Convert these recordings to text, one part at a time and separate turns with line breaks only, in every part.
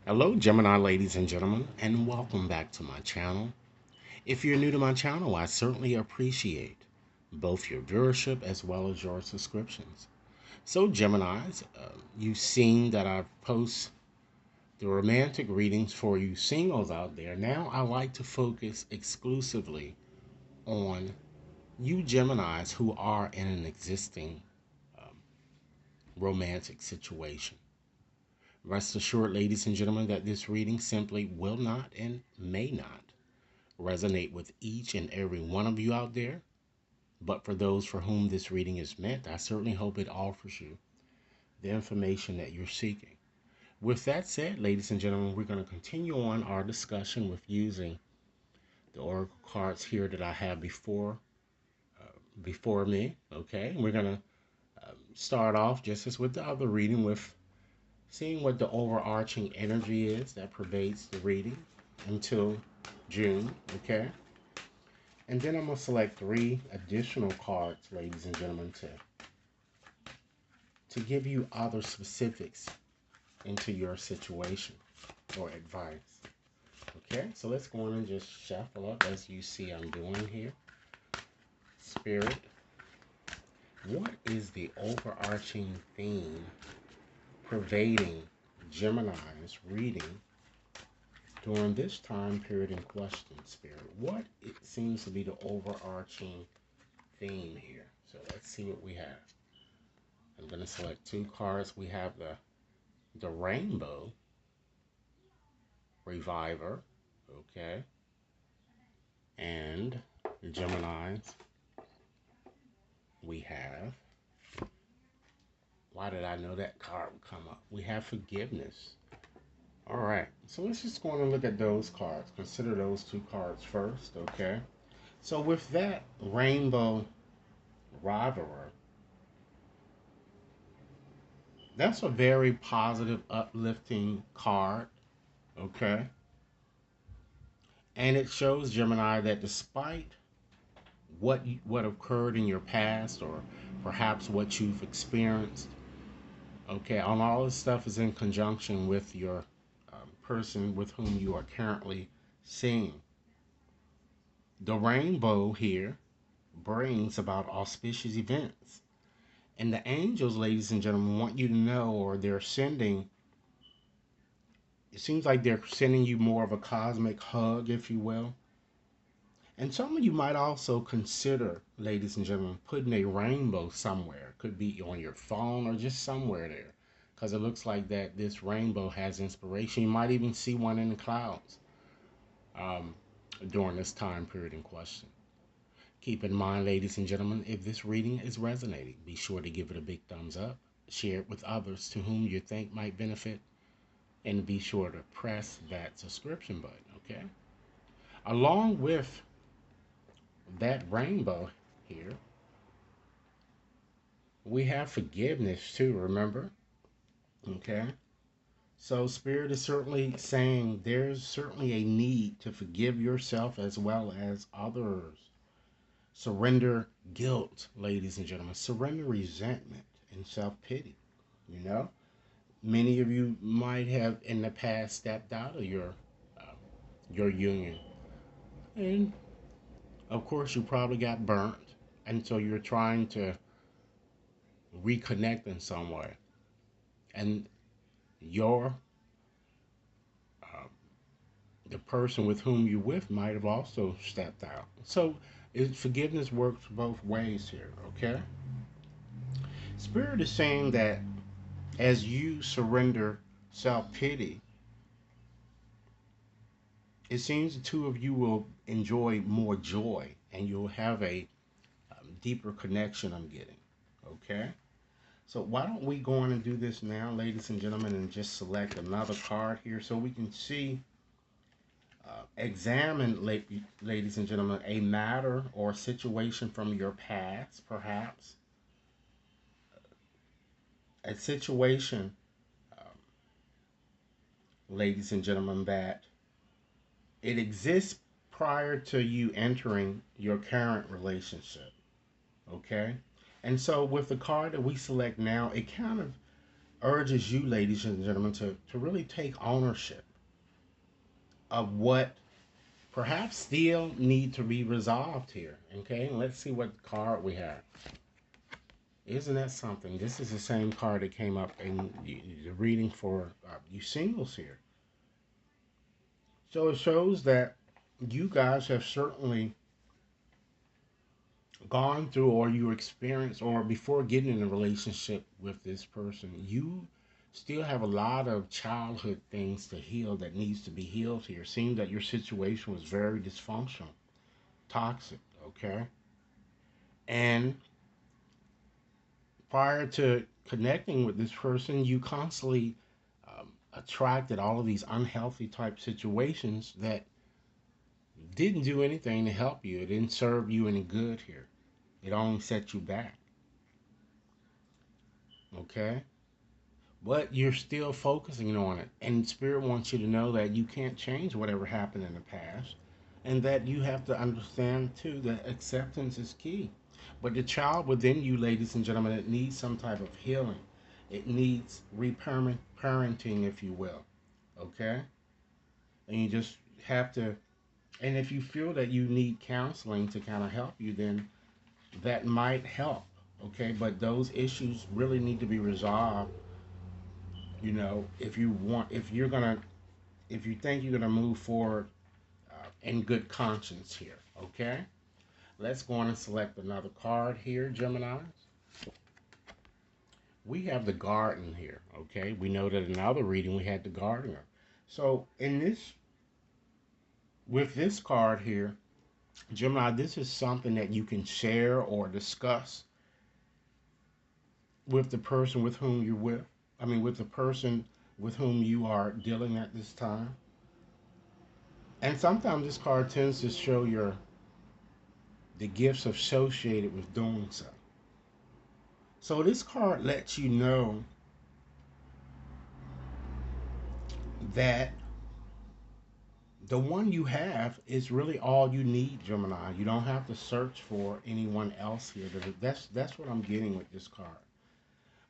Hello, Gemini ladies and gentlemen, and welcome back to my channel. If you're new to my channel, I certainly appreciate both your viewership as well as your subscriptions. So, Geminis, you've seen that I post the romantic readings for you singles out there. Now, I like to focus exclusively on you Geminis who are in an existing um, romantic situation. Rest assured, ladies and gentlemen, that this reading simply will not and may not resonate with each and every one of you out there. But for those for whom this reading is meant, I certainly hope it offers you the information that you're seeking. With that said, ladies and gentlemen, we're going to continue on our discussion with using the oracle cards here that I have before me. Okay, we're going to start off just as with the other reading with seeing what the overarching energy is that pervades the reading until June. Okay, and then I'm going to select three additional cards, ladies and gentlemen, to give you other specifics into your situation or advice. Okay, so let's go on and just shuffle up as you see I'm doing here. Spirit, what is the overarching theme pervading Gemini's reading during this time period in question, Spirit? What it seems to be the overarching theme here? So let's see what we have. I'm going to select two cards. We have the Rainbow Reviver, okay, and the Geminis. We have, why did I know that card would come up? We have Forgiveness. All right, so let's just go on and look at those cards. Consider those two cards first, okay? So with that Rainbow Riverer, that's a very positive, uplifting card, okay? And it shows Gemini that despite what occurred in your past or perhaps what you've experienced, okay, all this stuff is in conjunction with your person with whom you are currently seeing. The rainbow here brings about auspicious events, and the angels, ladies and gentlemen, want you to know, or they're sending, it seems like they're sending you more of a cosmic hug, if you will. And some of you might also consider, ladies and gentlemen, putting a rainbow somewhere. Could be on your phone or just somewhere there. Because it looks like that this rainbow has inspiration. You might even see one in the clouds um, during this time period in question. Keep in mind, ladies and gentlemen, if this reading is resonating, be sure to give it a big thumbs up. Share it with others to whom you think might benefit. And be sure to press that subscription button, okay? Along with that rainbow here, we have forgiveness too, remember? Okay. So, Spirit is certainly saying there's certainly a need to forgive yourself as well as others. Surrender guilt, ladies and gentlemen. Surrender resentment and self pity. You know, many of you might have in the past stepped out of uh, your union, and of course, you probably got burnt, and so you're trying to reconnect in some way. And your uh, the person with whom you're with might have also stepped out. So forgiveness works both ways here, okay? Spirit is saying that as you surrender self pity, it seems the two of you will enjoy more joy and you'll have a deeper connection, I'm getting, okay? So why don't we go on and do this now, ladies and gentlemen, and just select another card here so we can see, examine, ladies and gentlemen, a matter or situation from your past, perhaps a situation, um, ladies and gentlemen, that it exists prior to you entering your current relationship. Okay, and so with the card that we select now, it kind of urges you, ladies and gentlemen, to really take ownership of what perhaps still need to be resolved here. Okay, let's see what card we have. Isn't that something? This is the same card that came up in the reading for you singles here. So it shows that you guys have certainly gone through, or you experienced, or before getting in a relationship with this person, you still have a lot of childhood things to heal that needs to be healed here. Seems that your situation was very dysfunctional, toxic, okay? And prior to connecting with this person, you constantly attracted all of these unhealthy type situations that didn't do anything to help you. It didn't serve you any good here. It only set you back, okay? But you're still focusing on it. And Spirit wants you to know that you can't change whatever happened in the past, and that you have to understand too that acceptance is key. But the child within you, ladies and gentlemen, it needs some type of healing. It needs parenting, if you will. Okay? And you just have to, and if you feel that you need counseling to kind of help you, then that might help. Okay? But those issues really need to be resolved. If you want, if you think you're gonna move forward in good conscience here, okay? Let's go on and select another card here, Gemini. We have the garden here, okay? We know that in another reading we had the gardener. So with this card here, Gemini, this is something that you can share or discuss with the person with whom you're with. I mean, with the person with whom you are dealing at this time. And sometimes this card tends to show the gifts associated with doing so. So this card lets you know that the one you have is really all you need, Gemini. You don't have to search for anyone else here. That's what I'm getting with this card.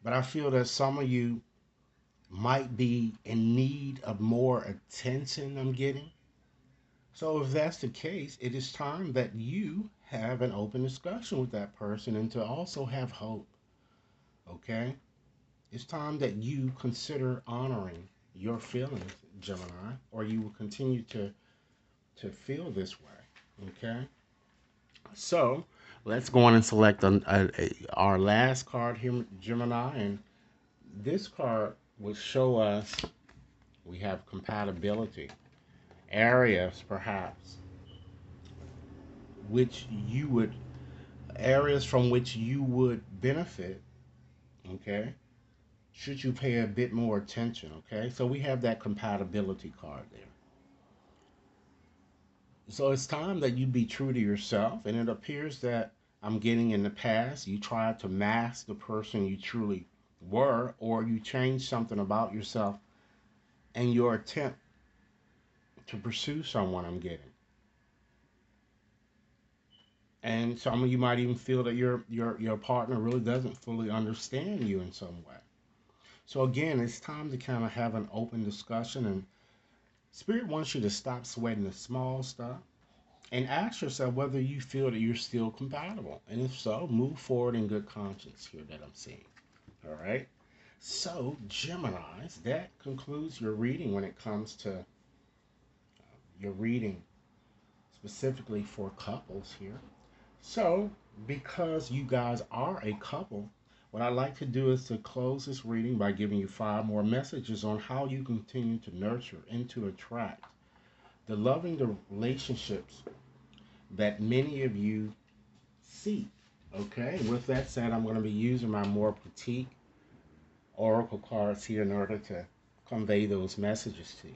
But I feel that some of you might be in need of more attention, I'm getting. So if that's the case, it is time that you have an open discussion with that person and to also have hope. Okay? It's time that you consider honoring your feelings, Gemini, or you will continue to feel this way. Okay? So let's go on and select our last card here, Gemini. And this card will show us we have compatibility. Areas, perhaps, which you would, areas from which you would benefit, okay? Should you pay a bit more attention, okay? So we have that compatibility card there. So it's time that you be true to yourself, and it appears that I'm getting in the past, you tried to mask the person you truly were, or you changed something about yourself in your attempt to pursue someone, I'm getting. And some of you might even feel that your partner really doesn't fully understand you in some way. So again, it's time to kind of have an open discussion, and Spirit wants you to stop sweating the small stuff and ask yourself whether you feel that you're still compatible. And if so, move forward in good conscience here that I'm seeing. All right. So, Geminis, that concludes your reading when it comes to your reading specifically for couples here. So, because you guys are a couple, what I'd like to do is to close this reading by giving you 5 more messages on how you continue to nurture and to attract the loving the relationships that many of you seek. Okay, with that said, I'm going to be using my more petite oracle cards here in order to convey those messages to you.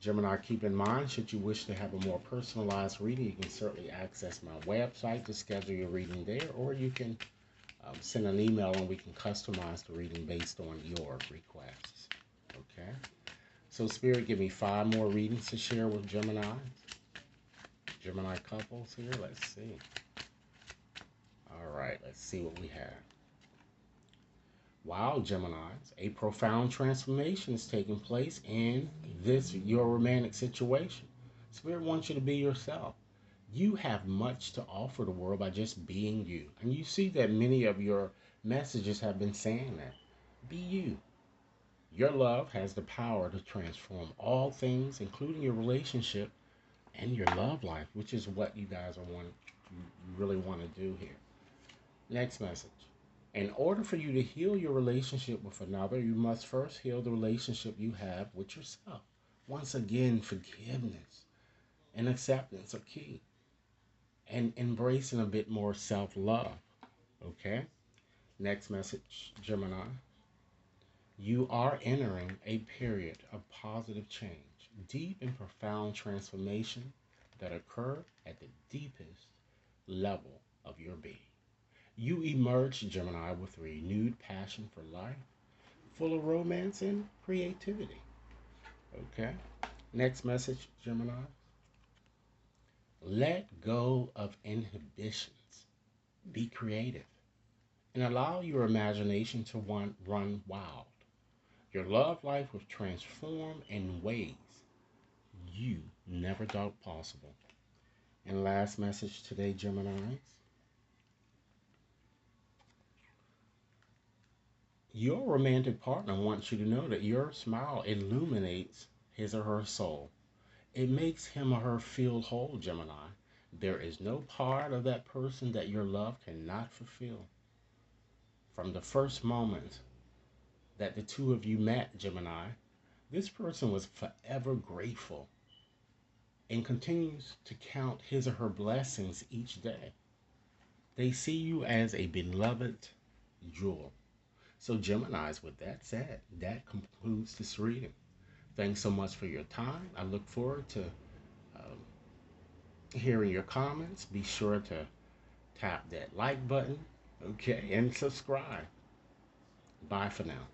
Gemini, keep in mind, should you wish to have a more personalized reading, you can certainly access my website to schedule your reading there, or you can send an email and we can customize the reading based on your requests. Okay? So, Spirit, give me 5 more readings to share with Gemini. Gemini couples here. Let's see. All right, let's see what we have. Wow, Geminis, a profound transformation is taking place in this your romantic situation. Spirit wants you to be yourself. You have much to offer the world by just being you. And you see that many of your messages have been saying that. Be you. Your love has the power to transform all things, including your relationship and your love life, which is what you guys you really want to do here. Next message. In order for you to heal your relationship with another, you must first heal the relationship you have with yourself. Once again, forgiveness and acceptance are key, and embracing a bit more self love. Okay? Next message, Gemini. You are entering a period of positive change, deep and profound transformation that occur at the deepest level of your being. You emerge, Gemini, with a renewed passion for life, full of romance and creativity. Okay? Next message, Gemini. Let go of inhibitions. Be creative and allow your imagination to run wild. Your love life will transform in ways you never thought possible. And last message today, Geminis. Your romantic partner wants you to know that your smile illuminates his or her soul. It makes him or her feel whole, Gemini. There is no part of that person that your love cannot fulfill. From the first moment that the two of you met, Gemini, this person was forever grateful and continues to count his or her blessings each day. They see you as a beloved jewel. So, Geminis, with that said, that concludes this reading. Thanks so much for your time. I look forward to um, hearing your comments. Be sure to tap that like button, okay, and subscribe. Bye for now.